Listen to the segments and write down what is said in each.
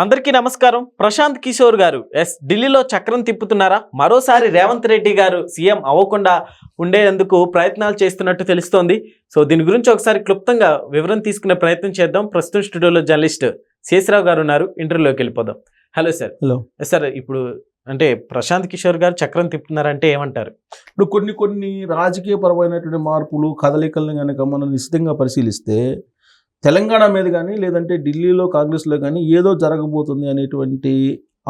అందరికీ నమస్కారం. ప్రశాంత్ కిషోర్ గారు ఢిల్లీలో చక్రం తిప్పుతున్నారా? మరోసారి రేవంత్ రెడ్డి గారు సీఎం అవ్వకుండా ఉండేందుకు ప్రయత్నాలు చేస్తున్నట్టు తెలుస్తోంది. సో దీని గురించి ఒకసారి క్లుప్తంగా వివరణ తీసుకునే ప్రయత్నం చేద్దాం. ప్రస్తుతం స్టూడియోలో జర్నలిస్ట్ శేషరావు గారు ఉన్నారు. ఇంటర్వ్యూలోకి వెళ్ళిపోదాం. Hello sir. హలో సార్, ఇప్పుడు అంటే ప్రశాంత్ కిషోర్ గారు చక్రం తిప్పుతున్నారంటే ఏమంటారు? ఇప్పుడు కొన్ని రాజకీయపరమైనటువంటి మార్పులు కదలికలను కనుక మనం నిశ్చితంగా పరిశీలిస్తే తెలంగాణ మీద కానీ లేదంటే ఢిల్లీలో కాంగ్రెస్లో కానీ ఏదో జరగబోతుంది అనేటువంటి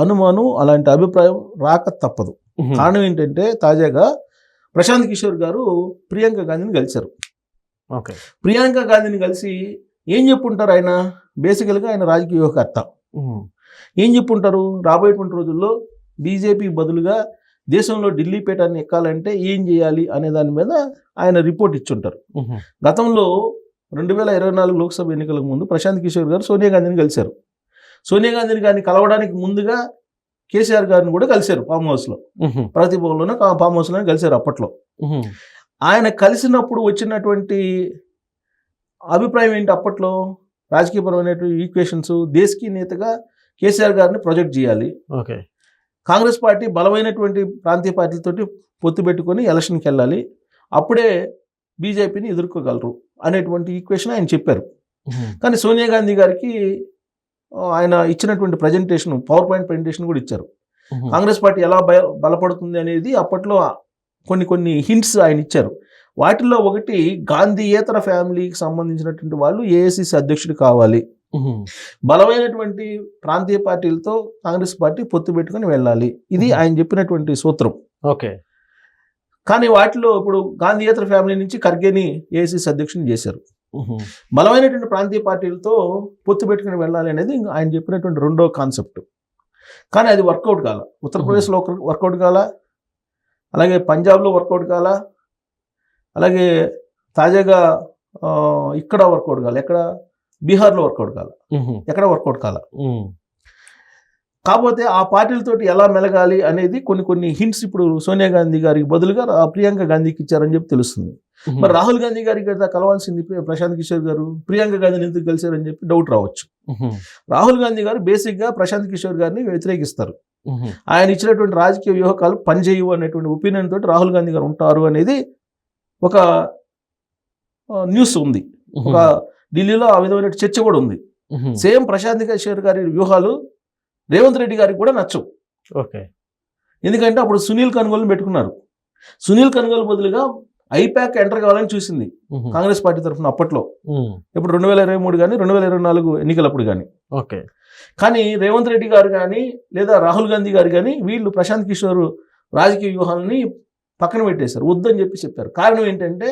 అనుమానం, అలాంటి అభిప్రాయం రాక తప్పదు. కారణం ఏంటంటే తాజాగా ప్రశాంత్ కిషోర్ గారు ప్రియాంక గాంధీని కలిశారు. ఓకే. ప్రియాంక గాంధీని కలిసి ఏం చెప్పుంటారు? ఆయన బేసికల్గా ఆయన రాజకీయ వ్యూహకర్త. ఏం చెప్పుంటారు? రాబోయేటువంటి రోజుల్లో బీజేపీ బదులుగా దేశంలో ఢిల్లీ పీఠాన్ని ఎక్కాలంటే ఏం చేయాలి అనే దాని మీద ఆయన రిపోర్ట్ ఇచ్చుంటారు. గతంలో 2024 లోక్సభ ఎన్నికలకు ముందు ప్రశాంత్ కిషోర్ గారు సోనియా గాంధీని కలిశారు. సోనియా గాంధీని కలవడానికి ముందుగా కేసీఆర్ గారిని కూడా కలిశారు ఫామ్ హౌస్లో, ప్రగతి భవన్లోనే ఫామ్ హౌస్లోనే కలిశారు. అప్పట్లో ఆయన కలిసినప్పుడు వచ్చినటువంటి అభిప్రాయం ఏంటి? అప్పట్లో రాజకీయపరమైనటువంటి ఈక్వేషన్స్, దేశకీ నేతగా కేసీఆర్ గారిని ప్రొజెక్ట్ చేయాలి, ఓకే, కాంగ్రెస్ పార్టీ బలమైనటువంటి ప్రాంతీయ పార్టీలతోటి పొత్తు పెట్టుకొని ఎలక్షన్కి వెళ్ళాలి, అప్పుడే బీజేపీని ఎదుర్కోగలరు అనేటువంటి ఈక్వేషన్ ఆయన చెప్పారు. కానీ సోనియా గాంధీ గారికి ఆయన ఇచ్చినటువంటి ప్రజెంటేషన్, పవర్ పాయింట్ ప్రజెంటేషన్ కూడా ఇచ్చారు. కాంగ్రెస్ పార్టీ ఎలా బలపడుతుంది అనేది అప్పట్లో కొన్ని హింట్స్ ఆయన ఇచ్చారు. వాటిల్లో ఒకటి, గాంధీయేతర ఫ్యామిలీకి సంబంధించినటువంటి వాళ్ళు ఏఐసిసి అధ్యక్షుడు కావాలి, బలమైనటువంటి ప్రాంతీయ పార్టీలతో కాంగ్రెస్ పార్టీ పొత్తు పెట్టుకుని వెళ్ళాలి. ఇది ఆయన చెప్పినటువంటి సూత్రం. ఓకే. కానీ వాటిలో ఇప్పుడు గాంధీయేతర ఫ్యామిలీ నుంచి ఖర్గేని ఏఐసిసి అధ్యక్షుని చేశారు. బలమైనటువంటి ప్రాంతీయ పార్టీలతో పొత్తు పెట్టుకుని వెళ్ళాలి అనేది ఆయన చెప్పినటువంటి రెండో కాన్సెప్ట్. కానీ అది వర్కౌట్ కాల. ఉత్తరప్రదేశ్లో వర్కౌట్ కాల, అలాగే పంజాబ్లో వర్కౌట్ కాల, అలాగే తాజాగా ఇక్కడ వర్కౌట్ కాల, ఎక్కడ బీహార్లో వర్కౌట్ కాల, ఎక్కడ వర్కౌట్ కాల. కాకపోతే ఆ పార్టీలతోటి ఎలా మెలగాలి అనేది కొన్ని హింట్స్ ఇప్పుడు సోనియా గాంధీ గారికి బదులుగా ప్రియాంక గాంధీకి ఇచ్చారని చెప్పి తెలుస్తుంది. మరి రాహుల్ గాంధీ గారికి కదా కలవాల్సింది ప్రశాంత్ కిషోర్ గారు, ప్రియాంక గాంధీని ఎందుకు కలిశారని చెప్పి డౌట్ రావచ్చు. రాహుల్ గాంధీ గారు బేసిక్గా ప్రశాంత్ కిషోర్ గారిని వ్యతిరేకిస్తారు. ఆయన ఇచ్చినటువంటి రాజకీయ వ్యూహకాలు పనిచేయవు అనేటువంటి ఒపీనియన్ తోటి రాహుల్ గాంధీ గారు ఉంటారు అనేది ఒక న్యూస్ ఉంది. ఒక ఢిల్లీలో ఆ విధమైన చర్చ కూడా ఉంది. సేమ్ ప్రశాంత్ కిషోర్ గారి వ్యూహాలు రేవంత్ రెడ్డి గారికి కూడా నచ్చవు. ఓకే. ఎందుకంటే అప్పుడు సునీల్ కనుగోలు పెట్టుకున్నారు. సునీల్ కనుగోలు బదులుగా ఐపాక్ ఎంటర్ కావాలని చూసింది కాంగ్రెస్ పార్టీ తరఫున అప్పట్లో, ఇప్పుడు 2023 కానీ 2024 ఎన్నికలప్పుడు కానీ. ఓకే. కానీ రేవంత్ రెడ్డి గారు కానీ లేదా రాహుల్ గాంధీ గారు కానీ వీళ్ళు ప్రశాంత్ కిషోర్ రాజకీయ వ్యూహాలని పక్కన పెట్టేశారు, వద్దని చెప్పారు. కారణం ఏంటంటే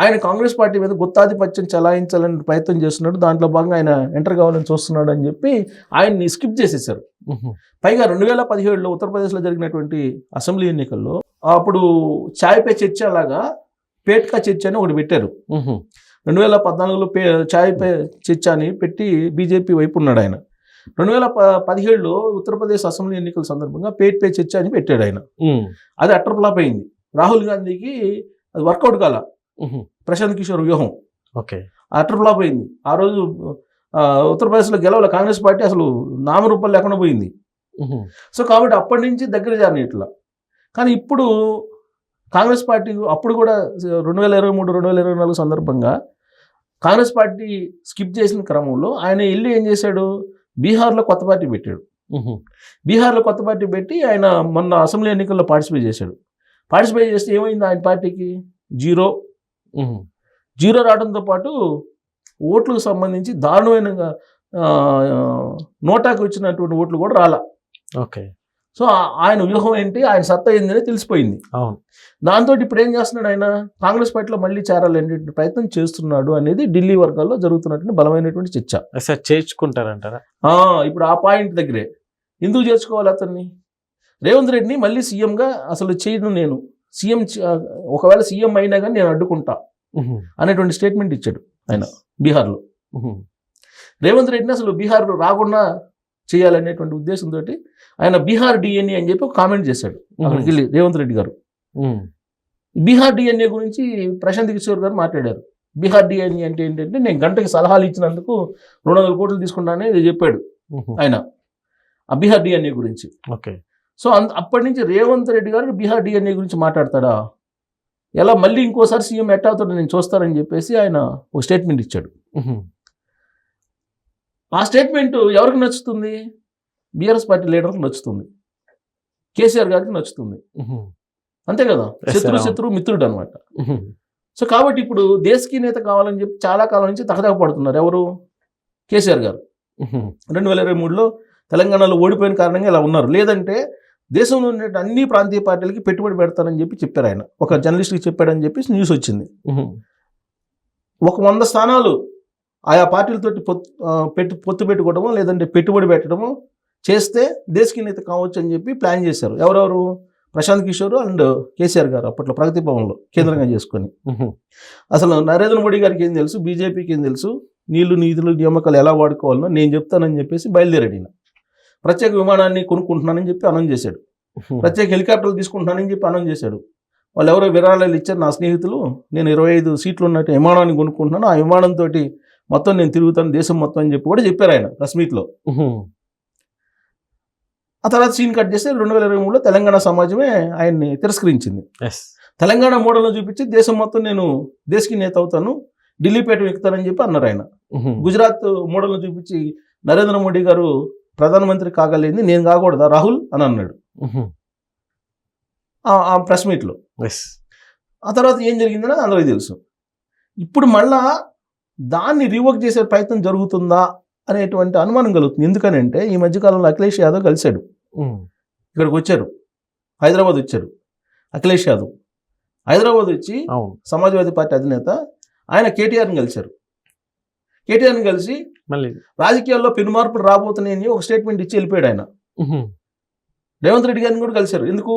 ఆయన కాంగ్రెస్ పార్టీ మీద గుత్తాధిపత్యం చలాయించాలని ప్రయత్నం చేస్తున్నాడు, దాంట్లో భాగంగా ఆయన ఎంటర్ కావాలని చూస్తున్నాడు అని చెప్పి ఆయన్ని స్కిప్ చేసేసారు. పైగా 2017లో ఉత్తరప్రదేశ్లో జరిగినటువంటి అసెంబ్లీ ఎన్నికల్లో అప్పుడు చాయ్ పే చర్చ లాగా పేట్కా చర్చ అని ఒకటి పెట్టారు. 2014లో చాయ్ పే చర్చ అని పెట్టి బీజేపీ వైపు ఉన్నాడు ఆయన. 2017లో ఉత్తరప్రదేశ్ అసెంబ్లీ ఎన్నికల సందర్భంగా పేట్ పే చర్చ అని పెట్టాడు ఆయన. అది అట్టర్ ఫ్లాప్ అయింది. రాహుల్ గాంధీకి అది వర్కౌట్ కాల ప్రశాంత్ కిషోర్ వ్యూహం. ఓకే. అట్టర్ ఫ్లాప్ అయింది. ఆ రోజు ఉత్తరప్రదేశ్లో గెలవల కాంగ్రెస్ పార్టీ, అసలు నామరూపాలు లేకుండా పోయింది. సో కాబట్టి అప్పటి నుంచి దగ్గర జారిన ఇట్లా. కానీ ఇప్పుడు కాంగ్రెస్ పార్టీ అప్పుడు కూడా 2023, 2024 సందర్భంగా కాంగ్రెస్ పార్టీ స్కిప్ చేసిన క్రమంలో ఆయన వెళ్ళి ఏం చేశాడు? బీహార్లో కొత్త పార్టీ పెట్టాడు. బీహార్లో కొత్త పార్టీ పెట్టి ఆయన మొన్న అసెంబ్లీ ఎన్నికల్లో పార్టిసిపేట్ చేశాడు. పార్టిసిపేట్ చేస్తే ఏమైంది? ఆయన పార్టీకి జీరో రావడంతో పాటు ఓట్లకు సంబంధించి దారుణమైన నోటాకు వచ్చినటువంటి ఓట్లు కూడా రాలా. ఓకే. సో ఆయన వ్యూహం ఏంటి, ఆయన సత్తా ఏందని తెలిసిపోయింది. దాంతో ఇప్పుడు ఏం చేస్తున్నాడు? ఆయన కాంగ్రెస్ పార్టీలో మళ్ళీ చేరాలనే ప్రయత్నం చేస్తున్నాడు అనేది ఢిల్లీ వర్గాల్లో జరుగుతున్నటువంటి బలమైనటువంటి చర్చ. చేర్చుకుంటారంటారా? ఇప్పుడు ఆ పాయింట్ దగ్గరే ఎందుకు చేర్చుకోవాలి అతన్ని? రేవంత్ రెడ్డిని మళ్ళీ సీఎంగా అసలు చేయను, నేను సీఎం ఒకవేళ సీఎం అయినా కానీ నేను అడ్డుకుంటా అనేటువంటి స్టేట్మెంట్ ఇచ్చాడు ఆయన బీహార్లో. రేవంత్ రెడ్డిని అసలు బీహార్ రాకుండా చేయాలనేటువంటి ఉద్దేశంతో ఆయన బీహార్ డిఎన్ఏ అని చెప్పి ఒక కామెంట్ చేశాడు అక్కడికి వెళ్ళి రేవంత్ రెడ్డి గారు. బీహార్ డిఎన్ఏ గురించి ప్రశాంత్ కిషోర్ గారు మాట్లాడారు. బీహార్ డిఎన్ఏ అంటే ఏంటంటే, నేను గంటకి సలహాలు ఇచ్చినందుకు 200 కోట్లు తీసుకుంటానని చెప్పాడు ఆయన. ఆ బీహార్ డిఎన్ఏ గురించి. ఓకే. సో అప్పటి నుంచి రేవంత్ రెడ్డి గారు బీహార్ డిఎన్ఏ గురించి మాట్లాడతాడా, ఎలా మళ్ళీ ఇంకోసారి సీఎం ఎట్టా అవుతాడో నేను చూస్తానని చెప్పేసి ఆయన ఒక స్టేట్మెంట్ ఇచ్చాడు. ఆ స్టేట్మెంట్ ఎవరికి నచ్చుతుంది? బీఆర్ఎస్ పార్టీ లీడర్కి నచ్చుతుంది, కేసీఆర్ గారికి నచ్చుతుంది, అంతే కదా. శత్రు మిత్రుడు అనమాట. సో కాబట్టి ఇప్పుడు దేశకీ నేత కావాలని చెప్పి చాలా కాలం నుంచి తహతహ పడుతున్నారు. ఎవరు? కేసీఆర్ గారు. 2023లో తెలంగాణలో ఓడిపోయిన కారణంగా ఇలా ఉన్నారు. లేదంటే దేశంలో ఉన్న అన్ని ప్రాంతీయ పార్టీలకి పెట్టుబడి పెడతానని చెప్పి చెప్పారు ఆయన. ఒక జర్నలిస్ట్కి చెప్పాడని చెప్పి న్యూస్ వచ్చింది. ఒక 100 స్థానాలు ఆయా పార్టీలతోటి పొత్తు పెట్టుకోవడమో లేదంటే పెట్టుబడి పెట్టడమో చేస్తే దేశకీ నేత కావచ్చు అని చెప్పి ప్లాన్ చేశారు. ఎవరెవరు? ప్రశాంత్ కిషోర్ అండ్ కేసీఆర్ గారు అప్పట్లో ప్రగతి భవన్లో కేంద్రంగా చేసుకొని. అసలు నరేంద్ర మోడీ గారికి ఏం తెలుసు, బీజేపీకి ఏం తెలుసు, నీళ్లు నిధులు నియామకాలు ఎలా వాడుకోవాలనో నేను చెప్తానని చెప్పేసి బయలుదేరాడు. ప్రత్యేక విమానాన్ని కొనుక్కుంటున్నానని చెప్పి అనౌన్స్ చేశాడు. ప్రత్యేక హెలికాప్టర్లు తీసుకుంటున్నానని చెప్పి అనౌన్స్ చేశాడు. వాళ్ళు ఎవరో విరాళాలు ఇచ్చారు, నా స్నేహితులు, నేను 25 సీట్లు ఉన్నట్టు విమానాన్ని కొనుక్కుంటున్నాను, ఆ విమానంతో మొత్తం నేను తిరుగుతాను దేశం మొత్తం అని చెప్పి కూడా చెప్పారు ఆయన ప్రెస్ మీట్లో. ఆ తర్వాత సీన్ కట్ చేస్తే 2023లో తెలంగాణ సమాజమే ఆయన్ని తిరస్కరించింది. తెలంగాణ మోడల్ను చూపించి దేశం మొత్తం నేను దేశకి నేత అవుతాను, ఢిల్లీ పేట ఎక్కుతానని చెప్పి అన్నారు ఆయన. గుజరాత్ మోడల్ను చూపించి నరేంద్ర మోడీ గారు ప్రధానమంత్రి కాగలేదు, నేను కాకూడదా రాహుల్ అని అన్నాడు ఆ ప్రెస్ మీట్లో. ఆ తర్వాత ఏం జరిగిందని అందరికీ తెలుసు. ఇప్పుడు మళ్ళా దాన్ని రివోక్ చేసే ప్రయత్నం జరుగుతుందా అనేటువంటి అనుమానం కలుగుతుంది. ఎందుకనంటే ఈ మధ్యకాలంలో అఖిలేష్ యాదవ్ కలిశాడు, ఇక్కడికి వచ్చారు, హైదరాబాద్ వచ్చారు. అఖిలేష్ యాదవ్ హైదరాబాద్ వచ్చి సమాజ్వాదీ పార్టీ అధినేత ఆయన కేటీఆర్ని కలిశారు. కేటీఆర్ని కలిసి మళ్ళీ రాజకీయాల్లో పెను మార్పులు రాబోతున్నాయని ఒక స్టేట్మెంట్ ఇచ్చి వెళ్ళిపోయాడు ఆయన. రేవంత్ రెడ్డి గారిని కూడా కలిశారు. ఎందుకు?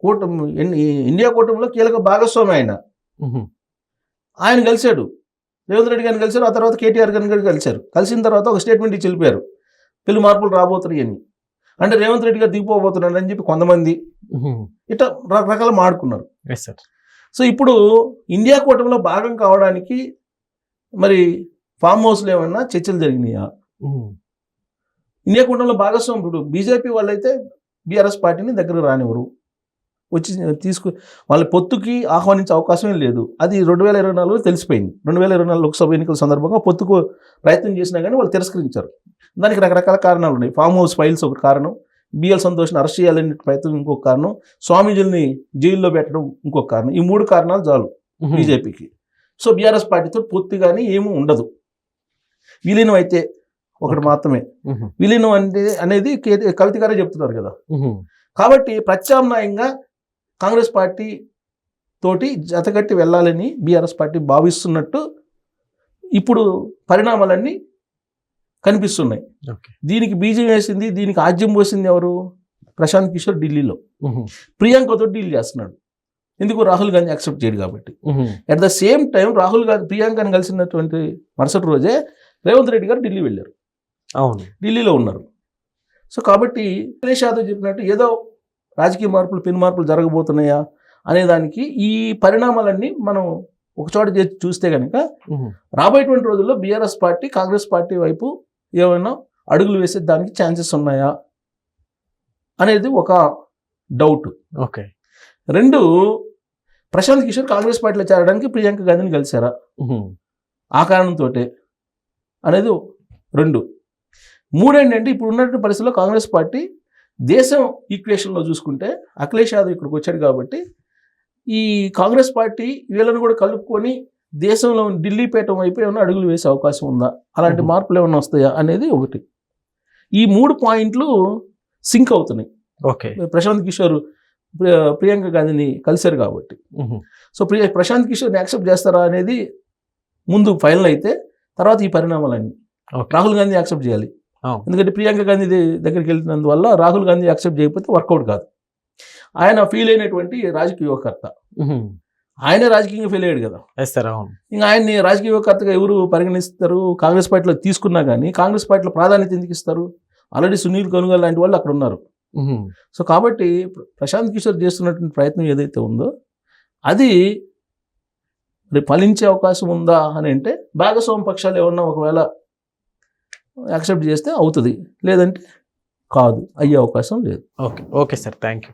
కూటమి, ఇండియా కూటమిలో కీలక భాగస్వామి ఆయన కలిశాడు. రేవంత్ రెడ్డి గారిని కలిశారు, ఆ తర్వాత కేటీఆర్ గారిని కూడా కలిశారు. కలిసిన తర్వాత ఒక స్టేట్మెంట్ ఇచ్చి వెళ్ళిపోయారు, పెను మార్పులు రాబోతున్నాయి అని. అంటే రేవంత్ రెడ్డి గారు దిగిపోబోతున్నాడు అని చెప్పి కొంతమంది ఇట్లా రకరకాల మాడుకున్నారు. సో ఇప్పుడు ఇండియా కూటమిలో భాగం కావడానికి మరి ఫామ్ హౌస్లో ఏమన్నా చర్చలు జరిగినాయా? ఇండియా కూటమిలో భాగస్వామి ఇప్పుడు బీజేపీ వాళ్ళైతే బీఆర్ఎస్ పార్టీని దగ్గరకు రానివ్వరు, వచ్చి వాళ్ళ పొత్తుకి ఆహ్వానించే అవకాశమే లేదు. అది 2024లో తెలిసిపోయింది. 2024 లోక్సభ ఎన్నికల సందర్భంగా పొత్తుకు ప్రయత్నం చేసినా కానీ వాళ్ళు తిరస్కరించారు. దానికి రకరకాల కారణాలు ఉన్నాయి. ఫామ్ హౌస్ ఫైల్స్ ఒక కారణం, బిఎల్ సంతోష్ని అరెస్ట్ చేయాలనే ప్రయత్నం ఇంకొక కారణం, స్వామీజీని జైల్లో పెట్టడం ఇంకొక కారణం. ఈ 3 కారణాలు చాలు బీజేపీకి. సో బీఆర్ఎస్ పార్టీతో పొత్తు కానీ ఏమీ ఉండదు. విలీనం అయితే ఒకటి మాత్రమే. విలీనం అనేది కవిత గారే చెప్తున్నారు కదా. కాబట్టి ప్రత్యామ్నాయంగా కాంగ్రెస్ పార్టీ తోటి జతగట్టి వెళ్ళాలని బీఆర్ఎస్ పార్టీ భావిస్తున్నట్టు ఇప్పుడు పరిణామాలన్నీ కనిపిస్తున్నాయి. దీనికి బీజం వేసింది, దీనికి ఆజ్యం పోసింది ఎవరు? ప్రశాంత్ కిషోర్ ఢిల్లీలో ప్రియాంకతో డీల్ చేస్తున్నాడు. ఎందుకు? రాహుల్ గాంధీ యాక్సెప్ట్ చేయడు కాబట్టి. At the same time Rahul Gandhi ప్రియాంకని కలిసినటువంటి మరుసటి రోజే రేవంత్ రెడ్డి గారు ఢిల్లీ వెళ్ళారు. ఢిల్లీలో ఉన్నారు. సో కాబట్టి అఖిలేష్ యాదవ్ చెప్పినట్టు ఏదో రాజకీయ మార్పులు, పెను మార్పులు జరగబోతున్నాయా అనే దానికి ఈ పరిణామాలన్నీ మనం ఒకచోట చూస్తే కనుక రాబోయేటువంటి రోజుల్లో బీఆర్ఎస్ పార్టీ కాంగ్రెస్ పార్టీ వైపు ఏమైనా అడుగులు వేసే దానికి ఛాన్సెస్ ఉన్నాయా అనేది ఒక డౌట్. ఓకే. 2, ప్రశాంత్ కిషోర్ కాంగ్రెస్ పార్టీలో చేరడానికి ప్రియాంక గాంధీని కలిశారా ఆ కారణంతో అనేది 2. 3 ఏంటంటే ఇప్పుడు ఉన్నటువంటి పరిస్థితుల్లో కాంగ్రెస్ పార్టీ దేశం ఈక్వేషన్లో చూసుకుంటే అఖిలేష్ యాదవ్ ఇక్కడికి వచ్చాడు కాబట్టి ఈ కాంగ్రెస్ పార్టీ వీళ్ళని కూడా కలుపుకొని దేశంలో ఢిల్లీ పీఠం వైపు ఏమైనా అడుగులు వేసే అవకాశం ఉందా, అలాంటి మార్పులు ఏమైనా వస్తాయా అనేది ఒకటి. ఈ 3 పాయింట్లు సింక్ అవుతున్నాయి. ఓకే. ప్రశాంత్ కిషోర్ ప్రియాంక గాంధీని కలిశారు కాబట్టి. సో ప్రశాంత్ కిషోర్ని యాక్సెప్ట్ చేస్తారా అనేది ముందు ఫైనల్ అయితే తర్వాత ఈ పరిణామాలన్నీ రాహుల్ గాంధీ యాక్సెప్ట్ చేయాలి. ఎందుకంటే ప్రియాంక గాంధీ దగ్గరికి వెళ్తున్నందువల్ల రాహుల్ గాంధీ యాక్సెప్ట్ చేయకపోతే వర్కౌట్ కాదు. ఆయన ఫీల్ అయినటువంటి రాజకీయ యువకర్త, ఆయనే రాజకీయంగా ఫెయిల్ అయ్యాడు కదా. ఇంకా ఆయన్ని రాజకీయ యువకర్తగా ఎవరు పరిగణిస్తారు? కాంగ్రెస్ పార్టీలో తీసుకున్నా కానీ కాంగ్రెస్ పార్టీలో ప్రాధాన్యత ఎందుకు ఇస్తారు? ఆల్రెడీ సునీల్ కనుగోలు లాంటి వాళ్ళు అక్కడ ఉన్నారు. సో కాబట్టి ప్రశాంత్ కిషోర్ చేస్తున్నటువంటి ప్రయత్నం ఏదైతే ఉందో అది ఫలించే అవకాశం ఉందా అని అంటే భాగస్వామ్య పక్షాలు ఏమన్నా ఒకవేళ యాక్సెప్ట్ చేస్తే అవుతుంది, లేదంటే కాదు, అయ్యే అవకాశం లేదు. Okay okay sir, thank you.